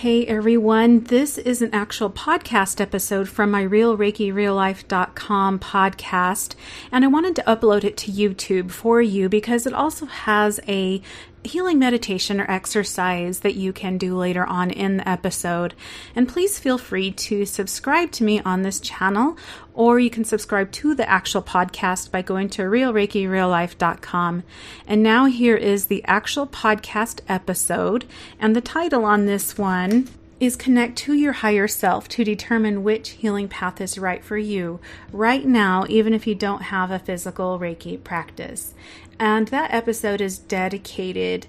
Hey everyone, this is an actual podcast episode from my RealReikiRealLife.com podcast, and I wanted to upload it to YouTube for you because it also has a healing meditation or exercise that you can do later on in the episode. And please feel free to subscribe to me on this channel, or you can subscribe to the actual podcast by going to RealReikiRealLife.com. And now here is the actual podcast episode, and the title on this one is Connect to Your Higher Self to determine which healing path is right for you right now, even if you don't have a physical Reiki practice. And that episode is dedicated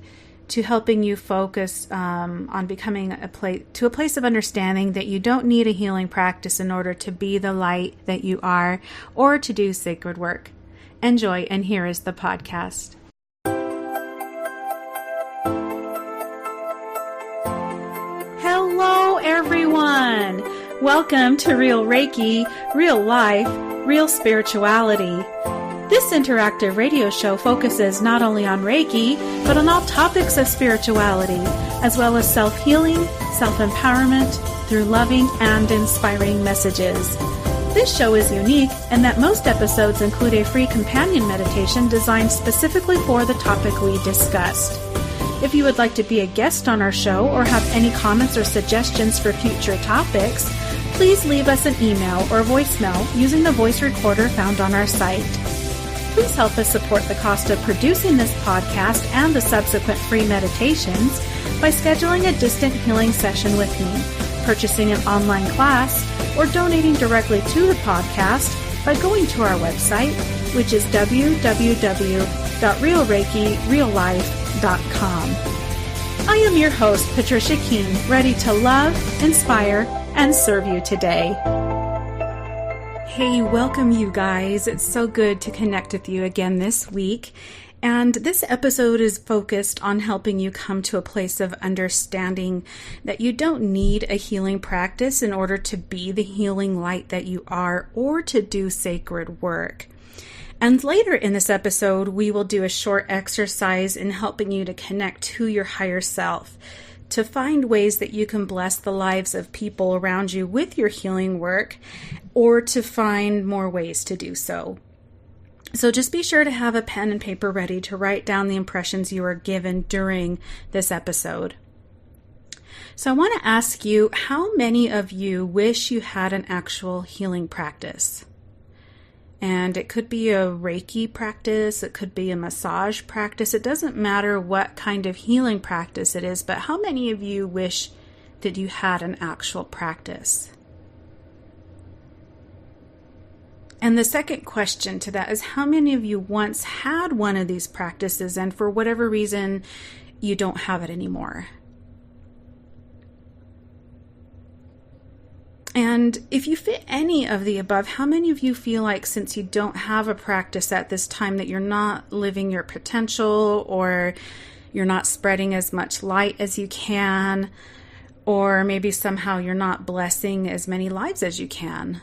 to helping you focus on becoming a place of understanding that you don't need a healing practice in order to be the light that you are or to do sacred work. Enjoy, and here is the podcast. Hello, everyone. Welcome to Real Reiki, Real Life, Real Spirituality. This interactive radio show focuses not only on Reiki, but on all topics of spirituality, as well as self-healing, self-empowerment, through loving and inspiring messages. This show is unique in that most episodes include a free companion meditation designed specifically for the topic we discussed. If you would like to be a guest on our show or have any comments or suggestions for future topics, please leave us an email or voicemail using the voice recorder found on our site. Please help us support the cost of producing this podcast and the subsequent free meditations by scheduling a distant healing session with me, purchasing an online class, or donating directly to the podcast by going to our website, which is www.realreikireallife.com. I am your host, Patricia King, ready to love, inspire, and serve you today. Hey, welcome you guys. It's so good to connect with you again this week. And this episode is focused on helping you come to a place of understanding that you don't need a healing practice in order to be the healing light that you are or to do sacred work. And later in this episode, we will do a short exercise in helping you to connect to your higher self, to find ways that you can bless the lives of people around you with your healing work, or to find more ways to do so. So just be sure to have a pen and paper ready to write down the impressions you are given during this episode. So I want to ask you, how many of you wish you had an actual healing practice? And it could be a Reiki practice, it could be a massage practice. It doesn't matter what kind of healing practice it is, but how many of you wish that you had an actual practice? And the second question to that is, how many of you once had one of these practices and for whatever reason you don't have it anymore? And if you fit any of the above, how many of you feel like since you don't have a practice at this time that you're not living your potential, or you're not spreading as much light as you can, or maybe somehow you're not blessing as many lives as you can?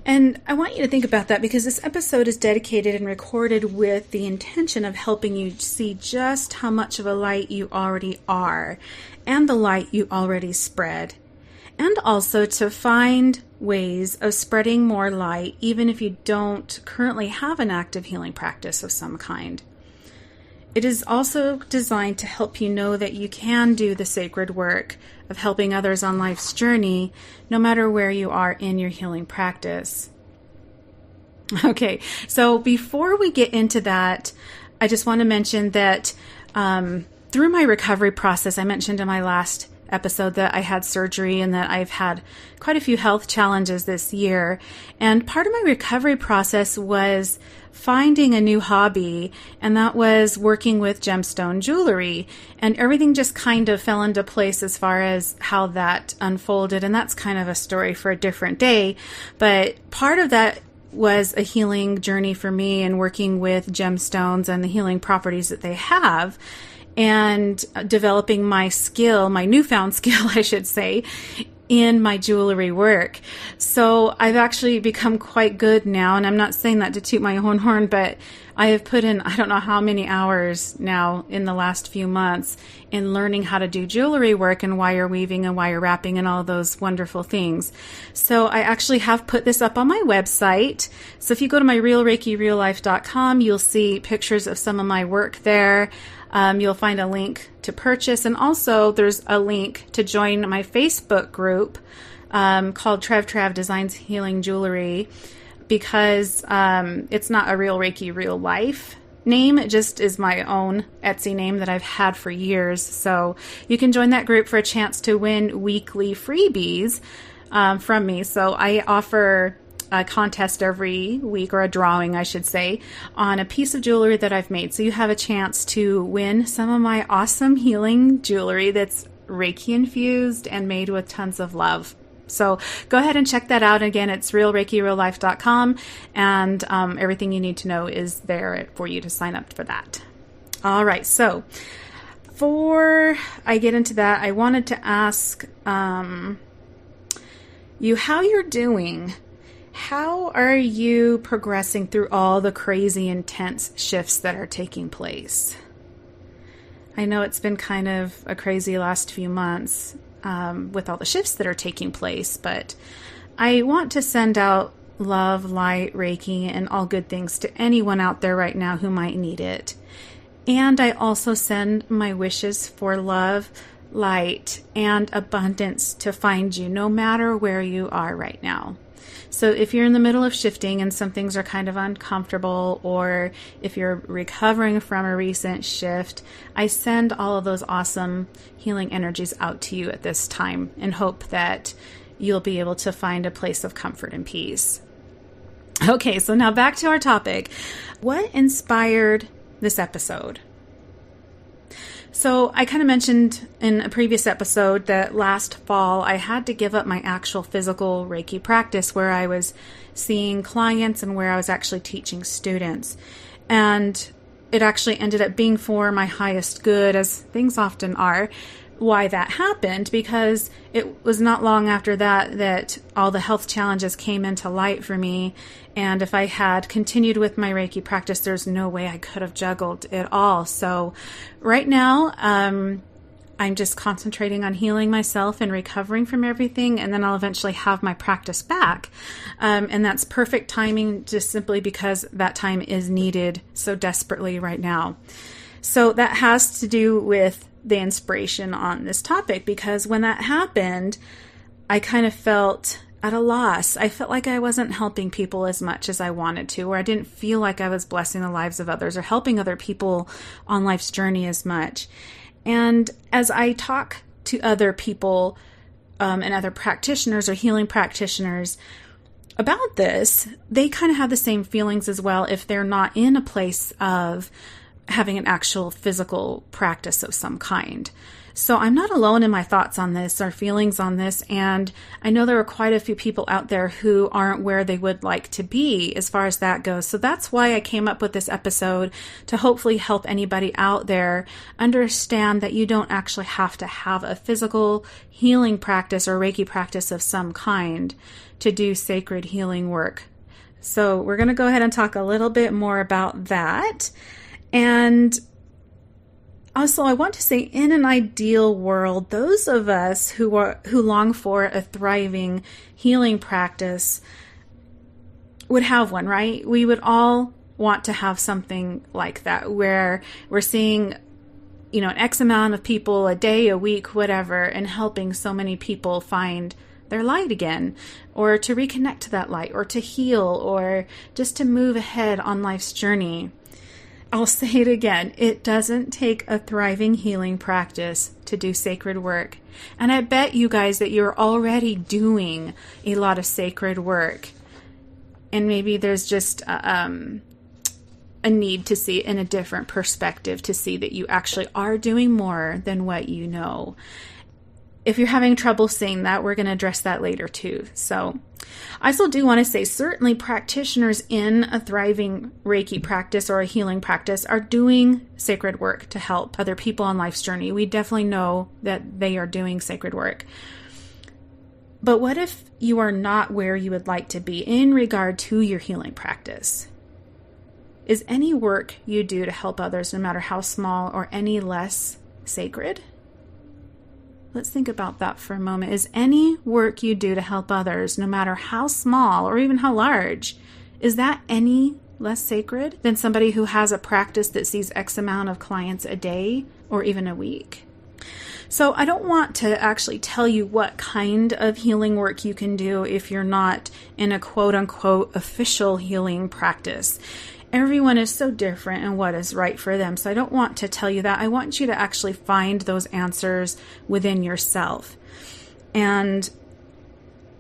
And I want you to think about that because this episode is dedicated and recorded with the intention of helping you see just how much of a light you already are and the light you already spread. And also to find ways of spreading more light even if you don't currently have an active healing practice of some kind. It is also designed to help you know that you can do the sacred work of helping others on life's journey, no matter where you are in your healing practice. Okay, so before we get into that, I just want to mention that through my recovery process, I mentioned in my last episode that I had surgery and that I've had quite a few health challenges this year. And part of my recovery process was finding a new hobby, and that was working with gemstone jewelry. And everything just kind of fell into place as far as how that unfolded. And that's kind of a story for a different day. But part of that was a healing journey for me in working with gemstones and the healing properties that they have, and developing my skill, my newfound skill, I should say, in my jewelry work. So I've actually become quite good now, and I'm not saying that to toot my own horn, but I have put in, I don't know how many hours now in the last few months in learning how to do jewelry work and wire weaving and wire wrapping and all those wonderful things. So I actually have put this up on my website. So if you go to my realreikireallife.com, you'll see pictures of some of my work there. You'll find a link to purchase. And also there's a link to join my Facebook group called Trav Designs Healing Jewelry, because it's not a Real Reiki Real Life name. It just is my own Etsy name that I've had for years. So you can join that group for a chance to win weekly freebies from me. So I offer a contest every week, or a drawing, I should say, on a piece of jewelry that I've made. So you have a chance to win some of my awesome healing jewelry that's Reiki infused and made with tons of love. So go ahead and check that out. Again, it's realreikireallife.com, and everything you need to know is there for you to sign up for that. All right. So before I get into that, I wanted to ask you how you're doing. How are you progressing through all the crazy, intense shifts that are taking place? I know it's been kind of a crazy last few months with all the shifts that are taking place, but I want to send out love, light, Reiki, and all good things to anyone out there right now who might need it. And I also send my wishes for love, light, and abundance to find you no matter where you are right now. So if you're in the middle of shifting and some things are kind of uncomfortable, or if you're recovering from a recent shift, I send all of those awesome healing energies out to you at this time and hope that you'll be able to find a place of comfort and peace. Okay, so now back to our topic. What inspired this episode? So I kind of mentioned in a previous episode that last fall I had to give up my actual physical Reiki practice where I was seeing clients and where I was actually teaching students. And it actually ended up being for my highest good, as things often are. Why that happened, because it was not long after that all the health challenges came into light for me. And if I had continued with my Reiki practice, there's no way I could have juggled it all. So right now, I'm just concentrating on healing myself and recovering from everything. And then I'll eventually have my practice back. And that's perfect timing, just simply because that time is needed so desperately right now. So that has to do with the inspiration on this topic, because when that happened, I kind of felt at a loss. I felt like I wasn't helping people as much as I wanted to, or I didn't feel like I was blessing the lives of others or helping other people on life's journey as much. And as I talk to other people and other practitioners or healing practitioners about this, they kind of have the same feelings as well if they're not in a place of having an actual physical practice of some kind. So I'm not alone in my thoughts on this or feelings on this, and I know there are quite a few people out there who aren't where they would like to be as far as that goes. So that's why I came up with this episode, to hopefully help anybody out there understand that you don't actually have to have a physical healing practice or Reiki practice of some kind to do sacred healing work. So we're going to go ahead and talk a little bit more about that. And also, I want to say, in an ideal world, those of us who long for a thriving healing practice would have one, right? We would all want to have something like that, where we're seeing, an X amount of people a day, a week, whatever, and helping so many people find their light again, or to reconnect to that light, or to heal, or just to move ahead on life's journey. I'll say it again, it doesn't take a thriving healing practice to do sacred work. And I bet you guys that you're already doing a lot of sacred work. And maybe there's just a need to see it in a different perspective, to see that you actually are doing more than what you know. If you're having trouble seeing that, we're going to address that later too. So I still do want to say, certainly practitioners in a thriving Reiki practice or a healing practice are doing sacred work to help other people on life's journey. We definitely know that they are doing sacred work. But what if you are not where you would like to be in regard to your healing practice? Is any work you do to help others, no matter how small, or any less sacred? Let's think about that for a moment. Is any work you do to help others, no matter how small or even how large, is that any less sacred than somebody who has a practice that sees X amount of clients a day or even a week? So I don't want to actually tell you what kind of healing work you can do if you're not in a quote unquote official healing practice. Everyone is so different in what is right for them. So I don't want to tell you that. I want you to actually find those answers within yourself. And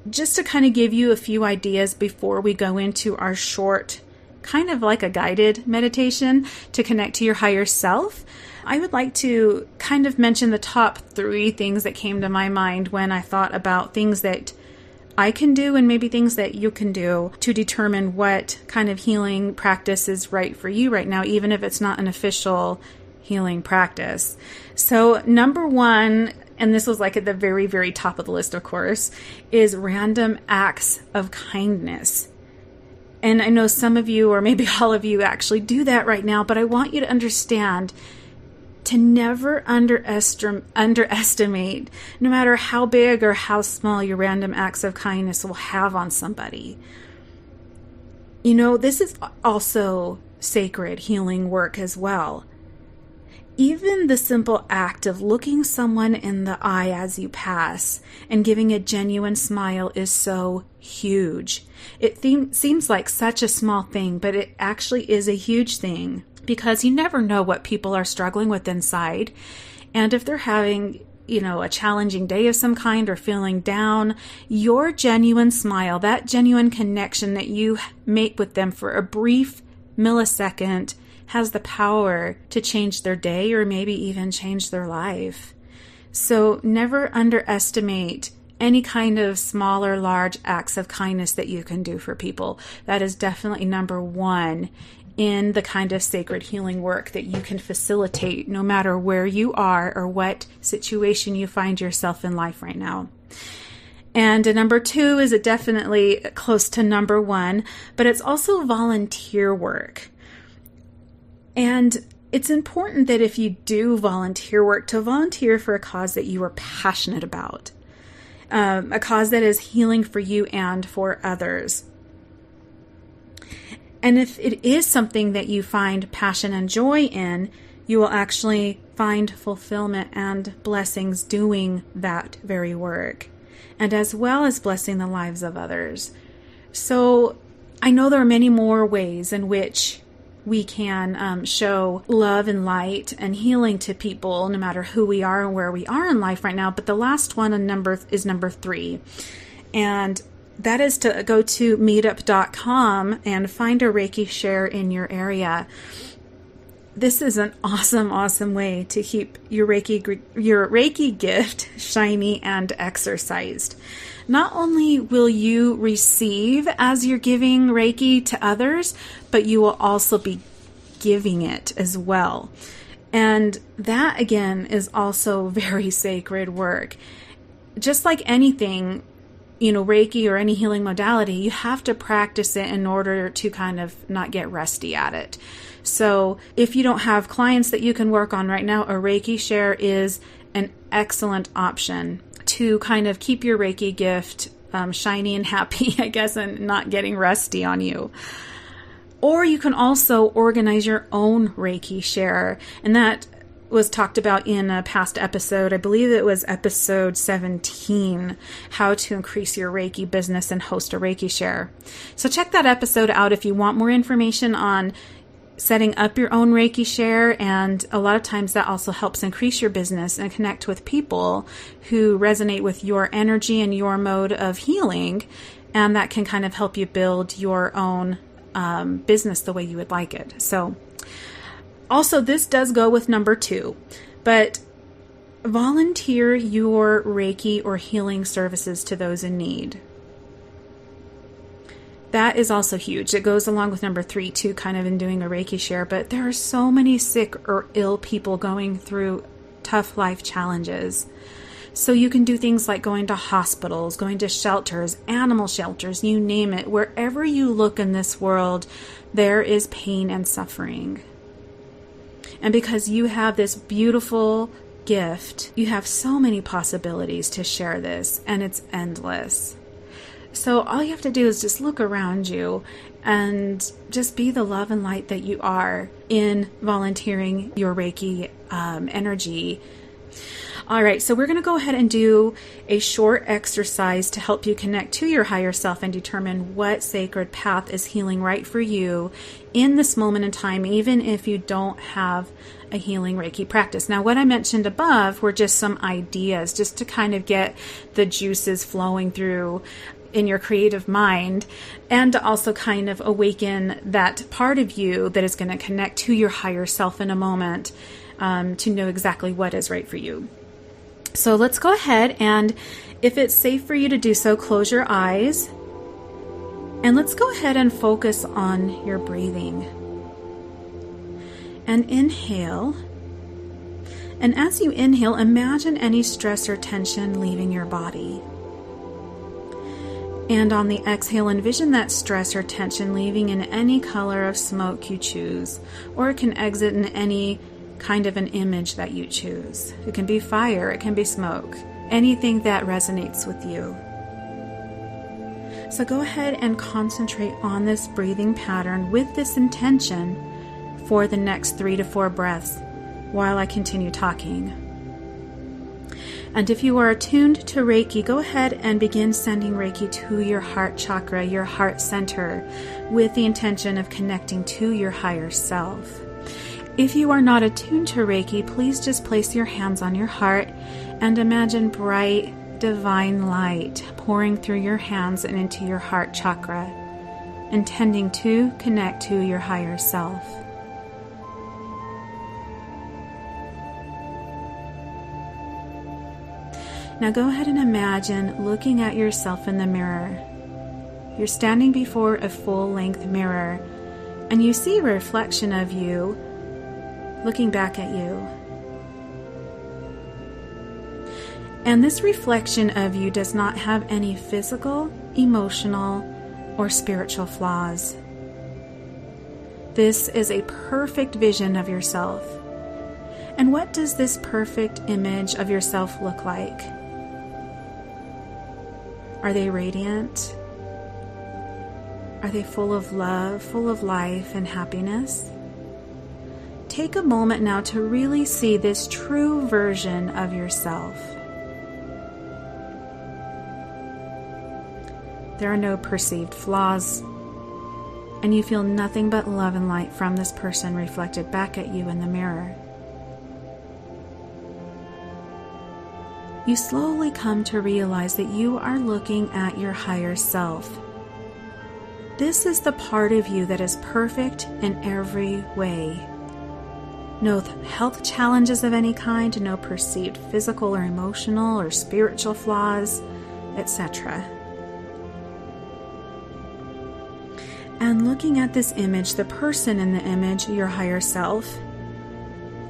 just to kind of give you a few ideas before we go into our short, kind of like a guided meditation to connect to your higher self, I would like to kind of mention the top 3 things that came to my mind when I thought about things that I can do and maybe things that you can do to determine what kind of healing practice is right for you right now, even if it's not an official healing practice. So number 1, and this was like at the very, very top of the list, of course, is random acts of kindness. And I know some of you, or maybe all of you, actually do that right now, but I want you to understand to never underestimate, no matter how big or how small your random acts of kindness will have on somebody. You know, this is also sacred healing work as well. Even the simple act of looking someone in the eye as you pass and giving a genuine smile is so huge. It seems like such a small thing, but it actually is a huge thing. Because you never know what people are struggling with inside. And if they're having, a challenging day of some kind or feeling down, your genuine smile, that genuine connection that you make with them for a brief millisecond has the power to change their day or maybe even change their life. So never underestimate any kind of small or large acts of kindness that you can do for people. That is definitely number 1 in the kind of sacred healing work that you can facilitate no matter where you are or what situation you find yourself in life right now. And number 2 is definitely close to number 1, but it's also volunteer work. And it's important that if you do volunteer work, to volunteer for a cause that you are passionate about, a cause that is healing for you and for others. And if it is something that you find passion and joy in, you will actually find fulfillment and blessings doing that very work, and as well as blessing the lives of others. So I know there are many more ways in which we can show love and light and healing to people, no matter who we are and where we are in life right now. But the last one is number 3. And that is to go to meetup.com and find a Reiki share in your area. This is an awesome, awesome way to keep your Reiki gift shiny and exercised. Not only will you receive as you're giving Reiki to others, but you will also be giving it as well. And that, again, is also very sacred work. Just like anything, Reiki or any healing modality, you have to practice it in order to kind of not get rusty at it. So if you don't have clients that you can work on right now, a Reiki share is an excellent option to kind of keep your Reiki gift shiny and happy, I guess, and not getting rusty on you. Or you can also organize your own Reiki share, and that was talked about in a past episode. I believe it was episode 17, how to increase your Reiki business and host a Reiki share. So check that episode out if you want more information on setting up your own Reiki share. And a lot of times that also helps increase your business and connect with people who resonate with your energy and your mode of healing. And that can kind of help you build your own business the way you would like it. So also, this does go with number 2, but volunteer your Reiki or healing services to those in need. That is also huge. It goes along with number 3 too, kind of in doing a Reiki share, but there are so many sick or ill people going through tough life challenges. So you can do things like going to hospitals, going to shelters, animal shelters, you name it. Wherever you look in this world, there is pain and suffering. And because you have this beautiful gift, you have so many possibilities to share this, and it's endless. So all you have to do is just look around you and just be the love and light that you are in volunteering your Reiki energy. All right, so we're going to go ahead and do a short exercise to help you connect to your higher self and determine what sacred path is healing right for you in this moment in time, even if you don't have a healing Reiki practice. Now, what I mentioned above were just some ideas just to kind of get the juices flowing through in your creative mind, and to also kind of awaken that part of you that is going to connect to your higher self in a moment, to know exactly what is right for you. So let's go ahead, and if it's safe for you to do so, close your eyes, and let's go ahead and focus on your breathing. And inhale. And as you inhale, imagine any stress or tension leaving your body. And on the exhale, envision that stress or tension leaving in any color of smoke you choose, or it can exit in any kind of an image that you choose. It can be fire, it can be smoke, anything that resonates with you. So go ahead and concentrate on this breathing pattern with this intention for the next 3 to 4 breaths while I continue talking. And if you are attuned to Reiki, go ahead and begin sending Reiki to your heart chakra, your heart center, with the intention of connecting to your higher self. If you are not attuned to Reiki, please just place your hands on your heart and imagine bright, divine light pouring through your hands and into your heart chakra, intending to connect to your higher self. Now go ahead and imagine looking at yourself in the mirror. You're standing before a full-length mirror, and you see a reflection of you looking back at you. And this reflection of you does not have any physical, emotional, or spiritual flaws. This is a perfect vision of yourself. And what does this perfect image of yourself look like? Are they radiant? Are they full of love, full of life and happiness? Take a moment now to really see this true version of yourself. There are no perceived flaws, and you feel nothing but love and light from this person reflected back at you in the mirror. You slowly come to realize that you are looking at your higher self. This is the part of you that is perfect in every way. No health challenges of any kind, no perceived physical or emotional or spiritual flaws, etc. And looking at this image, the person in the image, your higher self,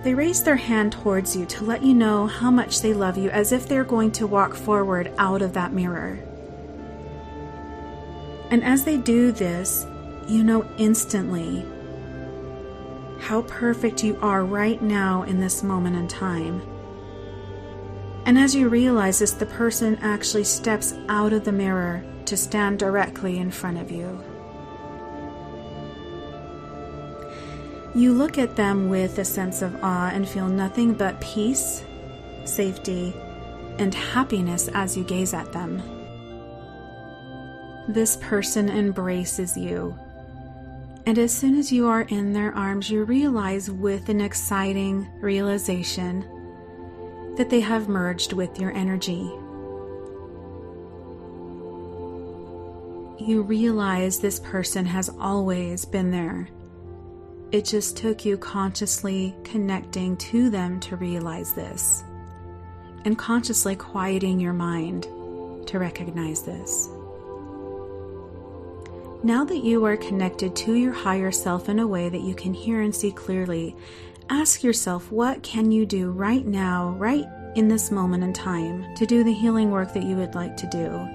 they raise their hand towards you to let you know how much they love you, as if they're going to walk forward out of that mirror. And as they do this, you know instantly how perfect you are right now in this moment in time. And as you realize this, the person actually steps out of the mirror to stand directly in front of you. You look at them with a sense of awe and feel nothing but peace, safety, and happiness as you gaze at them. This person embraces you. And as soon as you are in their arms, you realize with an exciting realization that they have merged with your energy. You realize this person has always been there. It just took you consciously connecting to them to realize this, and consciously quieting your mind to recognize this. Now that you are connected to your higher self in a way that you can hear and see clearly, ask yourself, what can you do right now, right in this moment in time to do the healing work that you would like to do,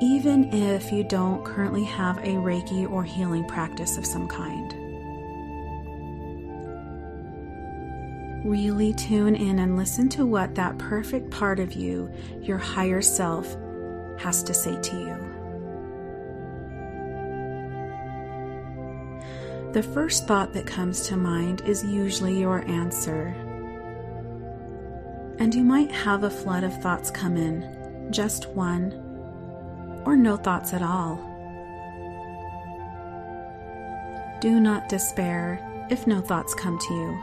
even if you don't currently have a Reiki or healing practice of some kind. Really tune in and listen to what that perfect part of you, your higher self, has to say to you. The first thought that comes to mind is usually your answer. And you might have a flood of thoughts come in, just one, or no thoughts at all. Do not despair if no thoughts come to you.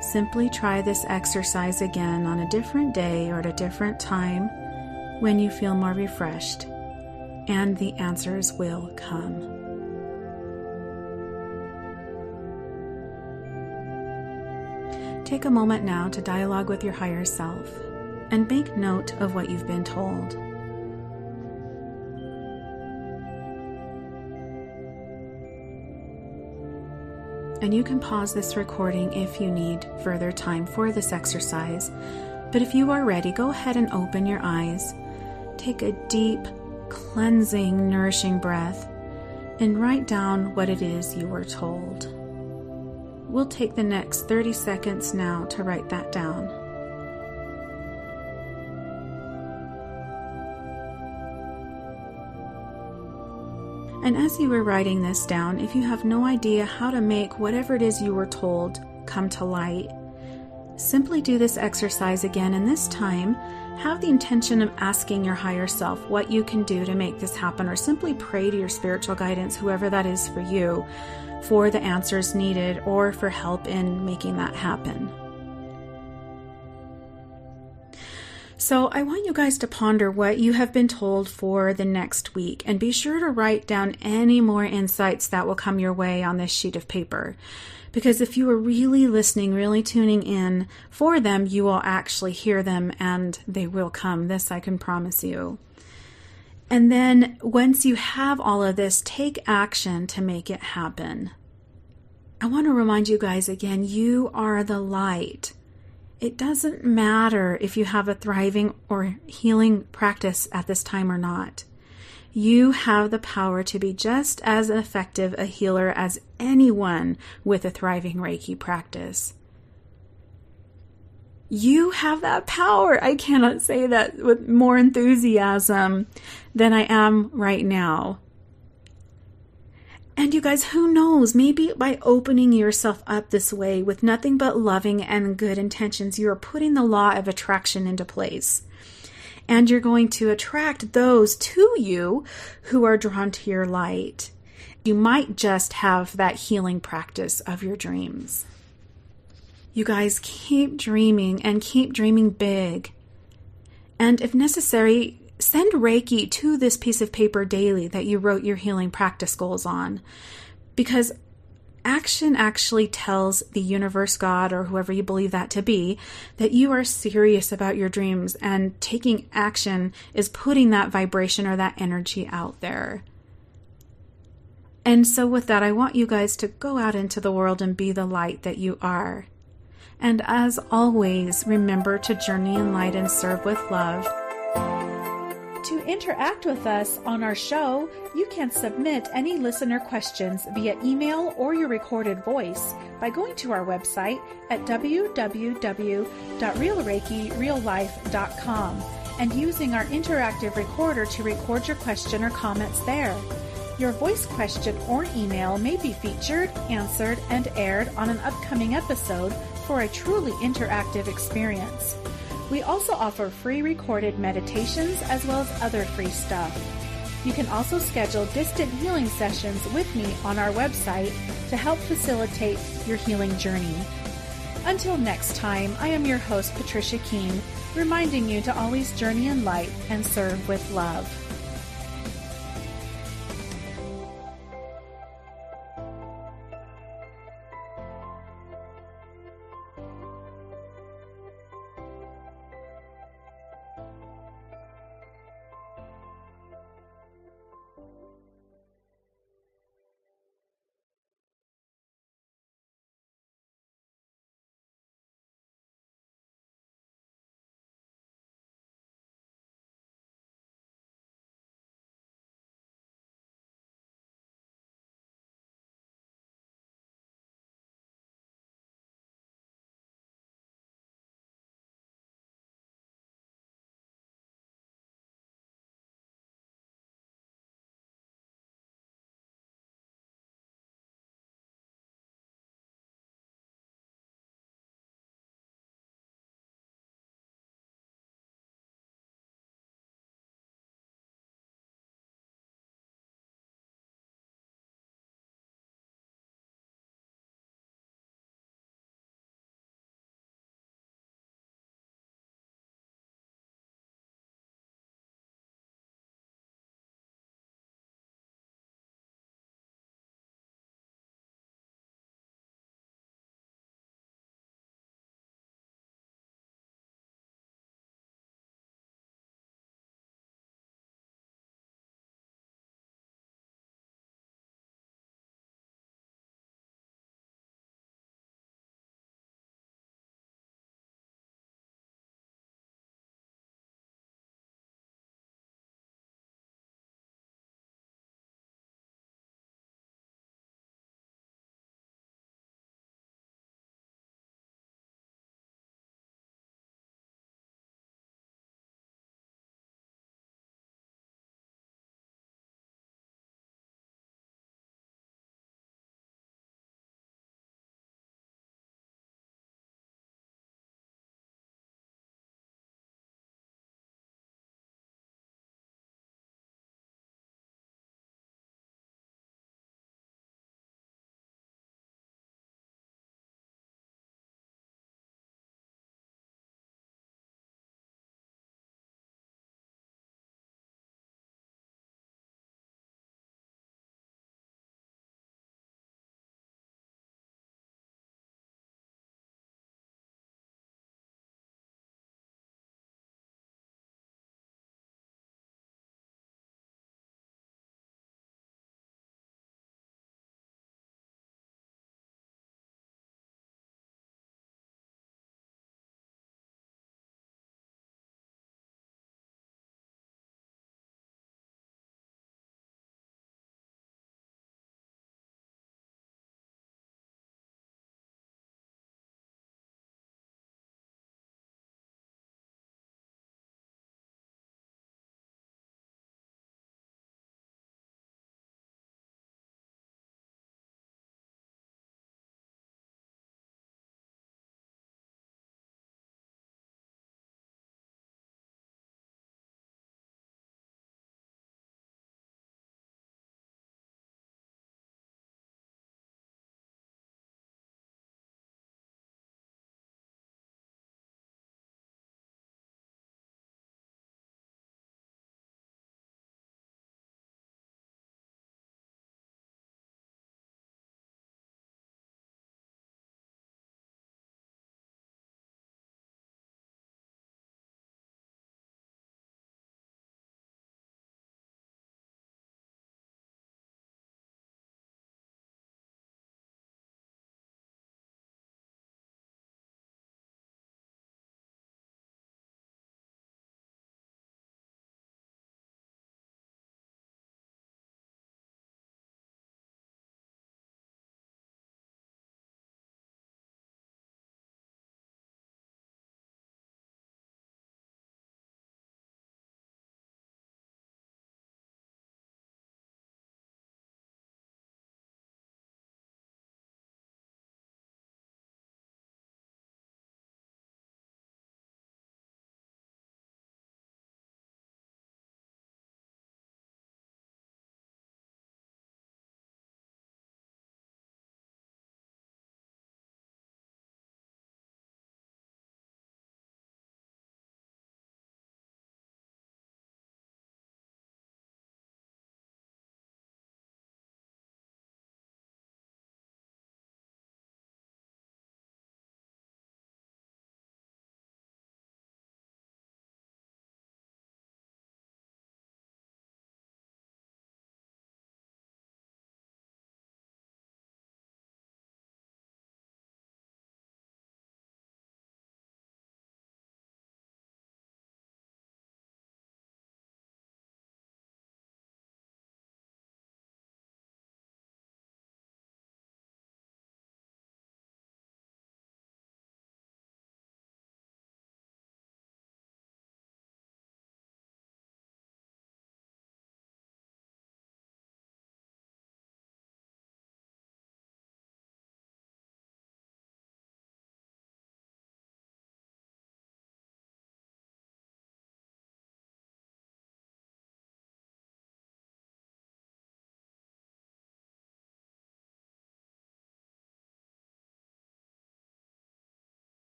Simply try this exercise again on a different day or at a different time when you feel more refreshed, and the answers will come. Take a moment now to dialogue with your higher self and make note of what you've been told. And you can pause this recording if you need further time for this exercise. But if you are ready, go ahead and open your eyes. Take a deep, cleansing, nourishing breath and write down what it is you were told. We'll take the next 30 seconds now to write that down. And as you were writing this down, if you have no idea how to make whatever it is you were told come to light, simply do this exercise again, and this time have the intention of asking your higher self what you can do to make this happen, or simply pray to your spiritual guidance, whoever that is for you, for the answers needed or for help in making that happen. So I want you guys to ponder what you have been told for the next week, and be sure to write down any more insights that will come your way on this sheet of paper. Because if you are really listening, really tuning in for them, you will actually hear them and they will come. This I can promise you. And then once you have all of this, take action to make it happen. I want to remind you guys again, you are the light. It doesn't matter if you have a thriving or healing practice at this time or not. You have the power to be just as effective a healer as anyone with a thriving Reiki practice. You have that power. I cannot say that with more enthusiasm than I am right now. And you guys, who knows, maybe by opening yourself up this way with nothing but loving and good intentions, you are putting the law of attraction into place. And you're going to attract those to you who are drawn to your light. You might just have that healing practice of your dreams. You guys, keep dreaming and keep dreaming big. And if necessary, send Reiki to this piece of paper daily that you wrote your healing practice goals on, because action actually tells the universe, God, or whoever you believe that to be, that you are serious about your dreams, and taking action is putting that vibration or that energy out there. And so with that, I want you guys to go out into the world and be the light that you are. And as always, remember to journey in light and serve with love. To interact with us on our show, you can submit any listener questions via email or your recorded voice by going to our website at www.realreikireallife.com and using our interactive recorder to record your question or comments there. Your voice question or email may be featured, answered, and aired on an upcoming episode for a truly interactive experience. We also offer free recorded meditations as well as other free stuff. You can also schedule distant healing sessions with me on our website to help facilitate your healing journey. Until next time, I am your host, Patricia Keene, reminding you to always journey in light and serve with love.